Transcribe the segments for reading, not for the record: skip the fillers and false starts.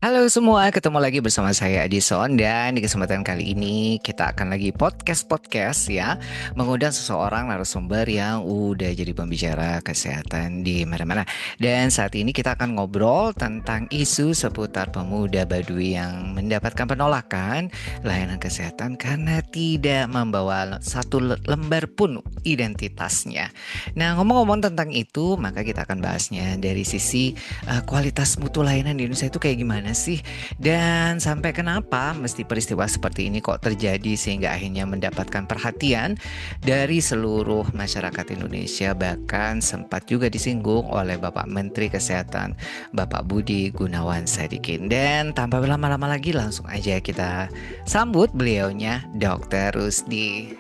Halo semua, ketemu lagi bersama saya Adison dan di kesempatan kali ini kita akan lagi podcast ya, mengundang seseorang narasumber yang udah jadi pembicara kesehatan di mana-mana. Dan saat ini kita akan ngobrol tentang isu seputar pemuda Baduy yang mendapatkan penolakan layanan kesehatan karena tidak membawa satu lembar pun identitasnya. Nah, ngomong-ngomong tentang itu, maka kita akan bahasnya dari sisi kualitas mutu layanan di Indonesia itu kayak gimana sih? Dan sampai kenapa mesti peristiwa seperti ini kok terjadi sehingga akhirnya mendapatkan perhatian dari seluruh masyarakat Indonesia, bahkan sempat juga disinggung oleh Bapak Menteri Kesehatan Bapak Budi Gunawan Sadikin. Dan tanpa berlama-lama lagi langsung aja kita sambut beliaunya Dr. Rusdi.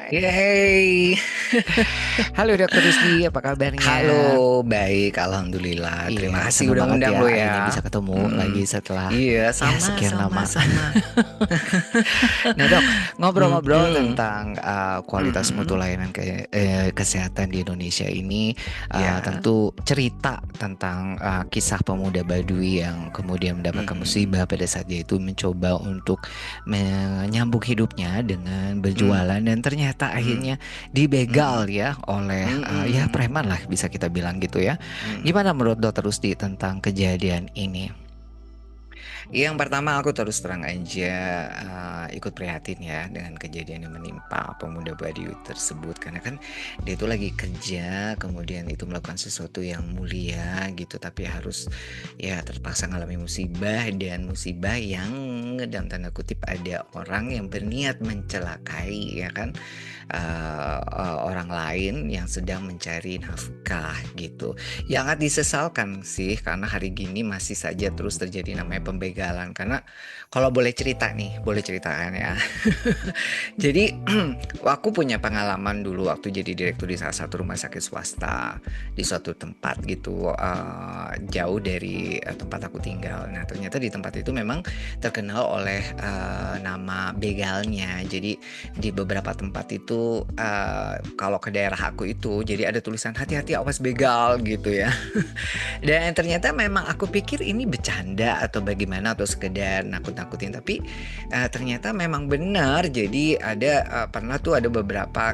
Yeay. Halo Dokter Rusdi, apa kabarnya? Halo, baik, alhamdulillah. Iya, Terima kasih senang udah banget ngundang ya lo akhirnya ya. bisa ketemu lagi Mm-mm. setelah Iya, ya sama, sekian sama, lama. sama. Nah dok, ngobrol-ngobrol Mm-mm. tentang kualitas mutu Mm-mm. layanan kesehatan di Indonesia ini, Ya. tentu cerita tentang kisah pemuda Baduy yang kemudian mendapatkan Mm-mm. musibah pada saat dia itu mencoba untuk menyambung hidupnya dengan Mm. berjualan dan ternyata Mm. akhirnya dibegal Mm-mm. ya oleh ya Mm-mm. preman lah bisa kita bilang gitu ya. Mm-mm. Gimana menurut Dokter Rusdi tentang kejadian ini? Yang pertama aku terus terang aja ikut prihatin ya dengan kejadian yang menimpa pemuda Baduy tersebut karena kan dia itu lagi kerja kemudian itu melakukan sesuatu yang mulia gitu tapi harus ya terpaksa ngalami musibah dan musibah yang dalam tanda kutip ada orang yang berniat mencelakai ya kan orang lain yang sedang mencari nafkah gitu. Yang sangat disesalkan sih karena hari gini masih saja terus terjadi namanya pembegalan. Karena kalau boleh cerita nih, boleh ceritakan ya. Jadi aku punya pengalaman dulu waktu jadi direktur di salah satu rumah sakit swasta di suatu tempat gitu jauh dari tempat aku tinggal. Nah ternyata di tempat itu memang terkenal oleh nama begalnya. Jadi di beberapa tempat itu kalau ke daerah aku itu jadi ada tulisan hati-hati awas begal gitu ya. Dan ternyata memang aku pikir ini bercanda atau bagaimana atau sekedar nakut-nakutin tapi ternyata memang benar. Jadi ada pernah tuh ada beberapa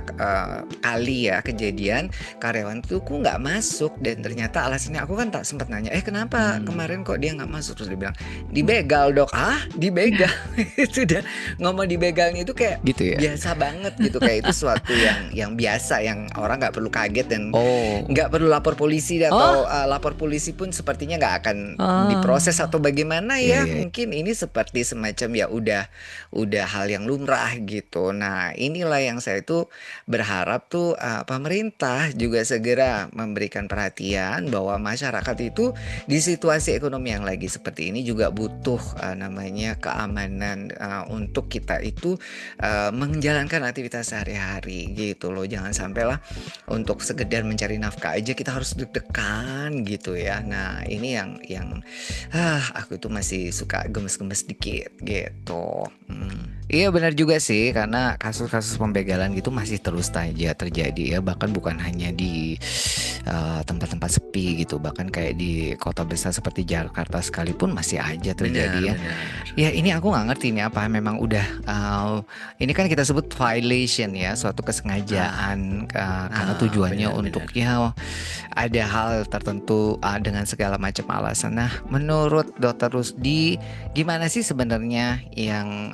kali ya kejadian karyawan tuh kok nggak masuk dan ternyata alasannya aku kan tak sempat nanya kenapa Hmm, kemarin kok dia nggak masuk terus dia bilang dibegal dok dibegal itu dan ngomong dibegalnya itu kayak gitu ya. biasa banget gitu kayak itu suatu yang biasa yang orang nggak perlu kaget dan Oh, nggak perlu lapor polisi atau oh, lapor polisi pun sepertinya nggak akan diproses ah, atau bagaimana iya ya iya. mungkin ini seperti semacam ya udah hal yang lumrah gitu. Nah inilah yang saya tuh berharap tuh pemerintah juga segera memberikan perhatian bahwa masyarakat itu di situasi ekonomi yang lagi seperti ini juga butuh namanya keamanan untuk kita itu menjalankan aktivitas sehari-hari gitu loh. Jangan sampailah untuk sekedar mencari nafkah aja kita harus deg-degan gitu ya. Nah, ini yang aku itu masih suka gemes-gemes dikit gitu. Iya benar juga sih karena kasus-kasus pembegalan gitu masih terus saja terjadi ya bahkan bukan hanya di tempat-tempat sepi gitu bahkan kayak di kota besar seperti Jakarta sekalipun masih aja Benar, terjadi ya. benar. Ya ini aku nggak ngerti ini apa memang udah ini kan kita sebut violation ya suatu Ah, kesengajaan karena tujuannya untuk benar-benar. ya ada hal tertentu dengan segala macam alasan. Nah, menurut Dokter Rusdi, gimana sih sebenarnya yang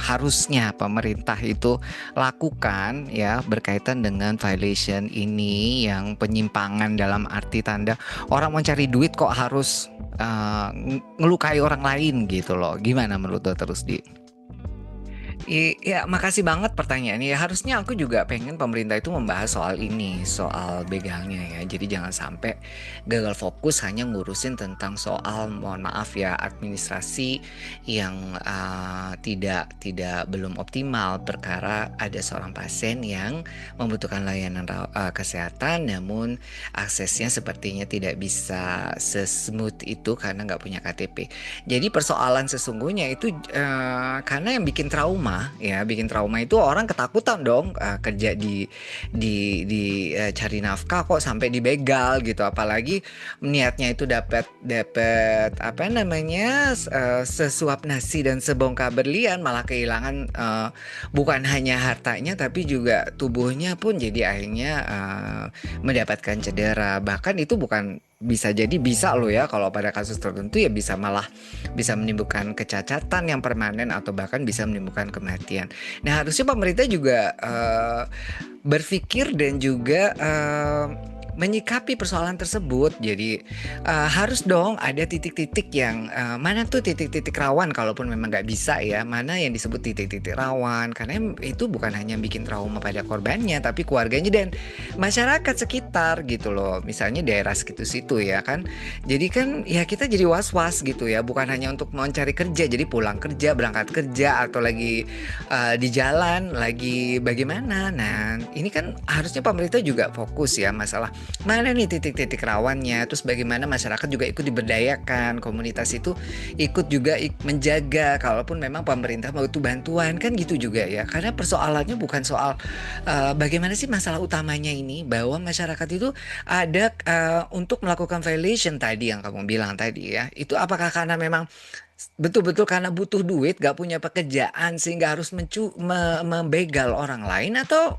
harusnya pemerintah itu lakukan ya berkaitan dengan violation ini yang penyimpangan dalam arti tanda orang mau cari duit kok harus ngelukai orang lain gitu loh. Gimana menurut Dokter Rusdi? Ya, makasih banget pertanyaannya. Ya, harusnya aku juga pengen pemerintah itu membahas soal ini, soal begalnya ya. Jadi jangan sampai gagal fokus hanya ngurusin tentang soal, mohon maaf ya, administrasi yang tidak belum optimal perkara ada seorang pasien yang membutuhkan layanan kesehatan, namun aksesnya sepertinya tidak bisa sesmooth itu karena nggak punya KTP. Jadi persoalan sesungguhnya itu karena yang bikin trauma ya, bikin trauma itu orang ketakutan dong kerja di cari nafkah kok sampai dibegal gitu, apalagi niatnya itu dapat dapat apa namanya sesuap nasi dan sebongkah berlian, malah kehilangan bukan hanya hartanya tapi juga tubuhnya pun jadi akhirnya mendapatkan cedera. Bahkan itu bukan bisa jadi bisa loh ya, kalau pada kasus tertentu ya bisa malah bisa menimbulkan kecacatan yang permanen atau bahkan bisa menimbulkan kematian. Nah, harusnya pemerintah juga berpikir dan juga menyikapi persoalan tersebut. Jadi harus dong ada titik-titik yang mana tuh titik-titik rawan, kalaupun memang nggak bisa ya, mana yang disebut titik-titik rawan, karena itu bukan hanya bikin trauma pada korbannya tapi keluarganya dan masyarakat sekitar gitu loh. Misalnya daerah situ-situ ya kan, jadi kan ya kita jadi was-was gitu ya, bukan hanya untuk mau cari kerja, jadi pulang kerja, berangkat kerja, atau lagi di jalan lagi bagaimana. Nah, ini kan harusnya pemerintah juga fokus ya, masalah mana nih titik-titik rawannya, terus bagaimana masyarakat juga ikut diberdayakan, komunitas itu ikut juga menjaga kalaupun memang pemerintah butuh bantuan kan gitu juga ya. Karena persoalannya bukan soal bagaimana sih masalah utamanya ini, bahwa masyarakat itu ada untuk melakukan violation tadi yang kamu bilang tadi ya, itu apakah karena memang betul-betul karena butuh duit, gak punya pekerjaan sehingga harus membegal orang lain, atau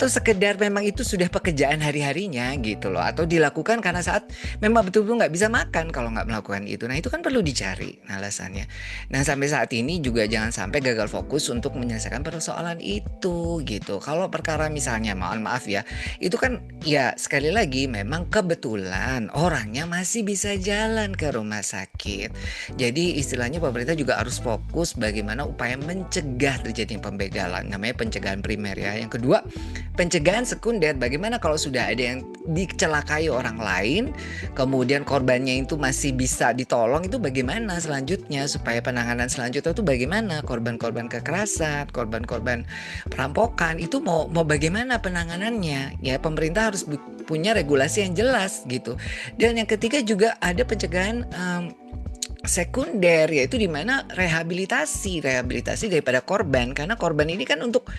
sekedar memang itu sudah pekerjaan hari-harinya gitu loh, atau dilakukan karena saat memang betul-betul nggak bisa makan kalau nggak melakukan itu. Nah, itu kan perlu dicari alasannya. Nah, sampai saat ini juga jangan sampai gagal fokus untuk menyelesaikan persoalan itu gitu. Kalau perkara misalnya, mohon maaf ya, itu kan ya sekali lagi memang kebetulan orangnya masih bisa jalan ke rumah sakit. Jadi istilahnya pemerintah juga harus fokus bagaimana upaya mencegah terjadinya pembegalan, namanya pencegahan primer ya. Yang kedua, pencegahan sekunder, bagaimana kalau sudah ada yang dicelakai orang lain, kemudian korbannya itu masih bisa ditolong, itu bagaimana selanjutnya, supaya penanganan selanjutnya itu bagaimana, korban-korban kekerasan, korban-korban perampokan, itu mau bagaimana penanganannya ya. Pemerintah harus punya regulasi yang jelas gitu. Dan yang ketiga juga ada pencegahan sekunder, yaitu di mana rehabilitasi daripada korban, karena korban ini kan untuk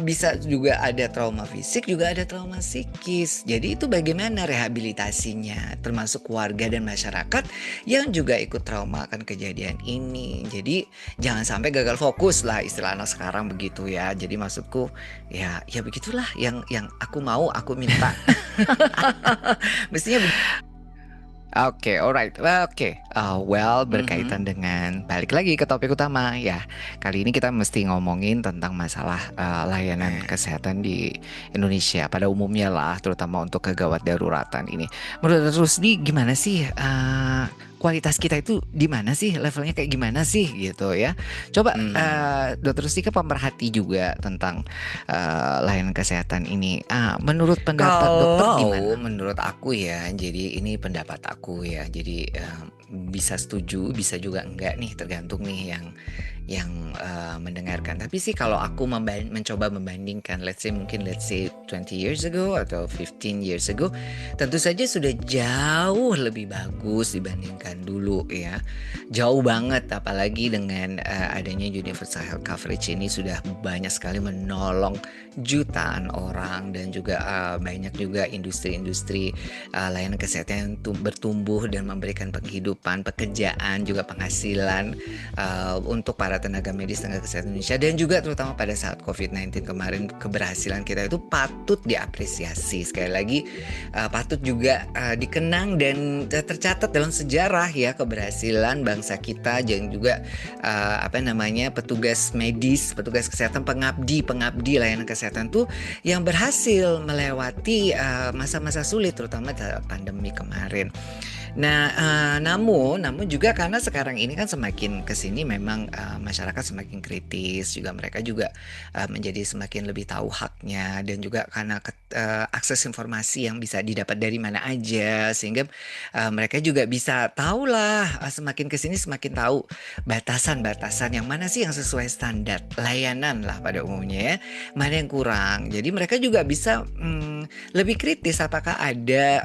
bisa juga ada trauma fisik, juga ada trauma psikis. Jadi itu bagaimana rehabilitasinya, termasuk warga dan masyarakat yang juga ikut trauma akan kejadian ini. Jadi jangan sampai gagal fokus lah istilahnya sekarang begitu ya. Jadi maksudku ya begitulah yang aku mau, aku minta. Mestinya Oke, alright. Oke. Berkaitan dengan balik lagi ke topik utama ya. Kali ini kita mesti ngomongin tentang masalah layanan kesehatan di Indonesia pada umumnya lah, terutama untuk kegawat daruratan ini. Menurut Rusdi gimana sih kualitas kita itu di mana sih, levelnya kayak gimana sih gitu ya. Coba Dokter Rusdi kan pemerhati juga tentang layanan kesehatan ini. Menurut pendapat dokter gimana? Menurut aku ya, jadi ini pendapat aku ya. Jadi bisa setuju, bisa juga enggak nih, tergantung nih yang mendengarkan. Tapi sih kalau aku mencoba membandingkan, let's say 20 years ago atau 15 years ago, tentu saja sudah jauh lebih bagus dibandingkan dulu ya. Jauh banget, apalagi dengan adanya universal health coverage ini sudah banyak sekali menolong jutaan orang, dan juga banyak juga industri-industri layanan kesehatan yang bertumbuh dan memberikan penghidupan, pekerjaan, juga penghasilan untuk para tenaga medis, tenaga kesehatan Indonesia, dan juga terutama pada saat COVID-19 kemarin, keberhasilan kita itu patut diapresiasi. Sekali lagi patut juga dikenang dan tercatat dalam sejarah ya, keberhasilan bangsa kita, dan juga petugas medis, petugas kesehatan, pengabdi layanan kesehatan tuh yang berhasil melewati masa-masa sulit, terutama pandemi kemarin. Nah, namun juga karena sekarang ini kan semakin kesini memang masyarakat semakin kritis, juga mereka juga menjadi semakin lebih tahu haknya, dan juga karena akses informasi yang bisa didapat dari mana aja, sehingga mereka juga bisa tahu lah, semakin kesini semakin tahu batasan-batasan yang mana sih yang sesuai standar layanan lah pada umumnya ya, mana yang kurang. Jadi mereka juga bisa lebih kritis apakah ada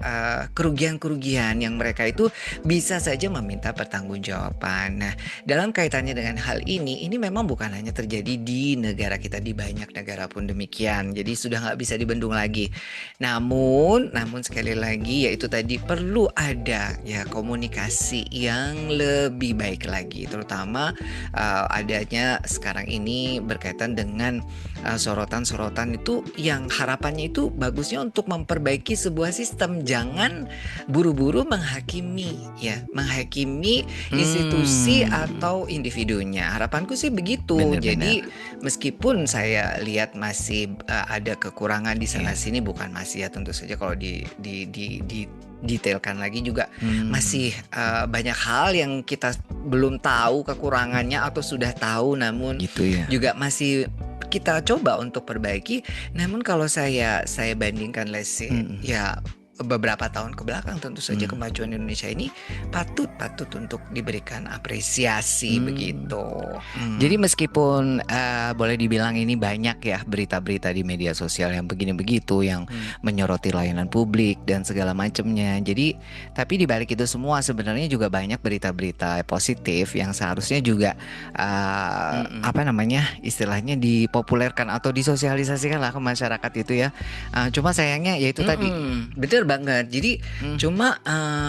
kerugian-kerugian yang mereka mereka itu bisa saja meminta pertanggungjawaban. Nah, dalam kaitannya dengan hal ini memang bukan hanya terjadi di negara kita, di banyak negara pun demikian. Jadi sudah nggak bisa dibendung lagi. Namun sekali lagi yaitu tadi perlu ada ya komunikasi yang lebih baik lagi, terutama adanya sekarang ini berkaitan dengan sorotan-sorotan itu yang harapannya itu bagusnya untuk memperbaiki sebuah sistem, jangan buru-buru menghakimi ya, menghakimi institusi atau individunya. Harapanku sih begitu. Bener-bener. Jadi meskipun saya lihat masih ada kekurangan di sana sini, bukan masih ya, tentu saja kalau di detailkan lagi juga masih banyak hal yang kita belum tahu kekurangannya atau sudah tahu namun gitu ya. juga masih kita coba untuk perbaiki. Namun kalau saya bandingkan let's say ya beberapa tahun ke belakang, tentu saja kemajuan Indonesia ini patut untuk diberikan apresiasi begitu. Jadi meskipun boleh dibilang ini banyak ya berita-berita di media sosial yang begini begitu, yang menyoroti layanan publik dan segala macamnya. Jadi tapi di balik itu semua sebenarnya juga banyak berita-berita positif yang seharusnya juga apa namanya istilahnya dipopulerkan atau disosialisasikan lah ke masyarakat itu ya. Cuma sayangnya ya itu tadi. Betul banget. Jadi cuma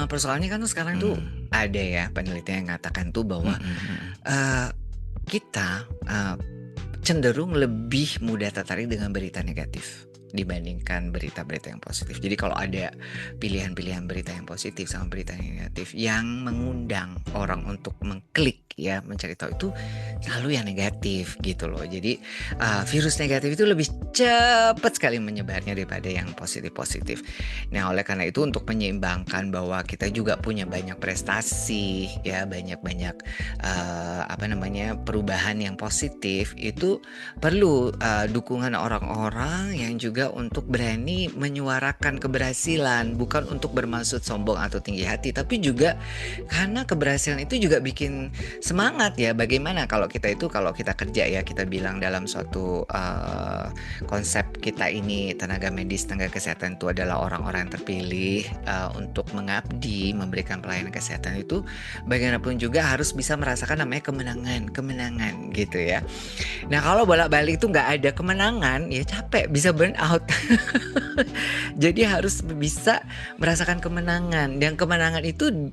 persoalannya kan sekarang tuh ada ya penelitian yang mengatakan tuh bahwa kita cenderung lebih mudah tertarik dengan berita negatif dibandingkan berita-berita yang positif. Jadi kalau ada pilihan-pilihan berita yang positif sama berita yang negatif yang mengundang orang untuk mengklik ya, mencari tahu, itu selalu yang negatif gitu loh. Jadi virus negatif itu lebih cepat sekali menyebarnya daripada yang positif-positif. Nah, oleh karena itu untuk menyeimbangkan bahwa kita juga punya banyak prestasi ya, banyak apa namanya perubahan yang positif, itu perlu dukungan orang-orang yang juga untuk berani menyuarakan keberhasilan, bukan untuk bermaksud sombong atau tinggi hati, tapi juga karena keberhasilan itu juga bikin semangat ya. Bagaimana kalau kita kerja ya, kita bilang dalam suatu konsep kita ini tenaga medis, tenaga kesehatan itu adalah orang-orang yang terpilih untuk mengabdi, memberikan pelayanan kesehatan, itu bagaimanapun juga harus bisa merasakan namanya kemenangan gitu ya. Nah, kalau bolak-balik itu nggak ada kemenangan ya capek, bisa burn out. Jadi harus bisa merasakan kemenangan, dan kemenangan itu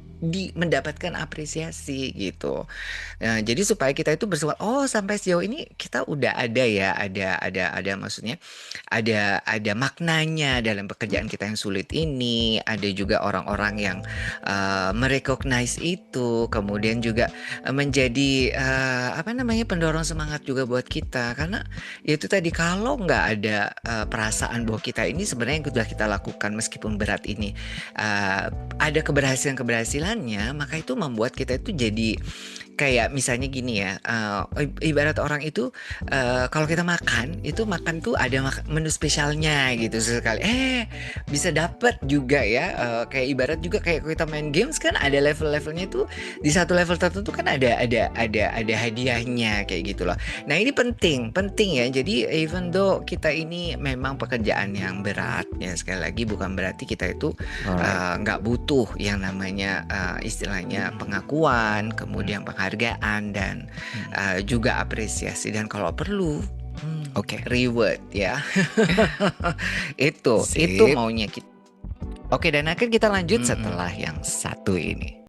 mendapatkan apresiasi gitu. Nah, jadi supaya kita itu bersemangat, oh sampai sejauh ini kita udah ada ya, ada maksudnya ada maknanya dalam pekerjaan kita yang sulit ini. Ada juga orang-orang yang merecognize itu, kemudian juga menjadi apa namanya pendorong semangat juga buat kita. Karena itu tadi, kalau nggak ada perasaan bahwa kita ini sebenarnya yang sudah kita lakukan meskipun berat ini ada keberhasilannya, maka itu membuat kita itu jadi kayak misalnya gini ya, ibarat orang itu kalau kita makan tuh ada menu spesialnya gitu sekali, bisa dapat juga ya, kayak ibarat juga kayak kita main games kan ada level-levelnya tuh, di satu level tertentu kan ada hadiahnya kayak gitu loh. Nah, ini penting ya. Jadi even though kita ini memang pekerjaan yang berat ya, sekali lagi bukan berarti kita itu nggak butuh yang namanya istilahnya pengakuan, kemudian penghargaan, dan juga apresiasi, dan kalau perlu reward ya. itu maunya kita. Oke, dan akhirnya kita lanjut setelah yang satu ini.